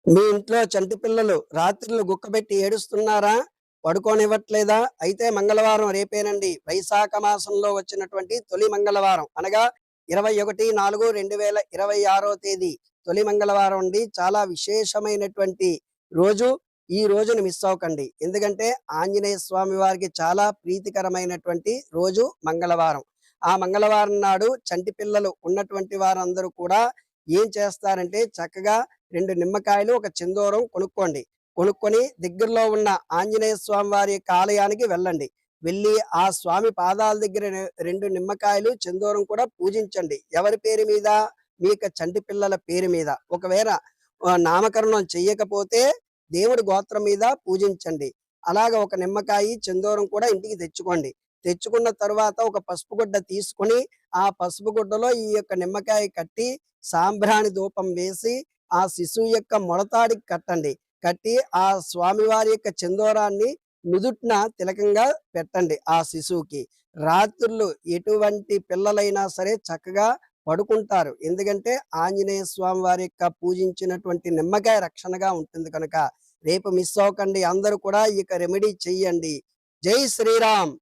మీ ఇంట్లో చంటి పిల్లలు రాత్రులు గుక్కబెట్టి ఏడుస్తున్నారా? పడుకోనివ్వట్లేదా? అయితే మంగళవారం రేపేనండి. వైశాఖ మాసంలో వచ్చినటువంటి తొలి మంగళవారం. అనగా 21/4/2026 తేదీ తొలి మంగళవారం అండి. చాలా విశేషమైనటువంటి రోజు. ఈ రోజుని మిస్ అవ్వకండి. ఎందుకంటే ఆంజనేయ స్వామి వారికి చాలా ప్రీతికరమైనటువంటి రోజు మంగళవారం. ఆ మంగళవారం నాడు చంటి పిల్లలు ఉన్నటువంటి వారందరూ కూడా ఏం చేస్తారంటే చక్కగా 2 నిమ్మకాయలు, ఒక చిందూరం కొనుక్కోండి. కొనుక్కొని దగ్గరలో ఉన్న ఆంజనేయ స్వామి వారి యొక్క ఆలయానికి వెళ్ళండి. వెళ్ళి ఆ స్వామి పాదాల దగ్గర 2 నిమ్మకాయలు, చిందూరం కూడా పూజించండి. ఎవరి పేరు మీద? మీ యొక్క చంటి పిల్లల పేరు మీద. ఒకవేళ నామకరణం చెయ్యకపోతే దేవుడి గోత్రం మీద పూజించండి. అలాగ ఒక నిమ్మకాయి, చిందూరం కూడా ఇంటికి తెచ్చుకోండి. తెచ్చుకున్న తరువాత ఒక పసుపు గుడ్డ తీసుకొని, ఆ పసుపు గుడ్డలో ఈ యొక్క నిమ్మకాయ కట్టి, సాంబ్రాణి ధూపం వేసి ఆ శిశువు యొక్క మొలతాడికి కట్టండి. కట్టి ఆ స్వామివారి యొక్క చిందూరాన్ని నుదుటిన తిలకంగా పెట్టండి ఆ శిశువుకి. రాత్రుళ్ళు ఎటువంటి పిల్లలైనా సరే చక్కగా పడుకుంటారు. ఎందుకంటే ఆంజనేయ స్వామి వారి యొక్క పూజించినటువంటి నిమ్మకాయ రక్షణగా ఉంటుంది కనుక. రేపు మిస్ అవ్వకండి. అందరూ కూడా ఇక రెమెడీ చెయ్యండి. జై శ్రీరామ్.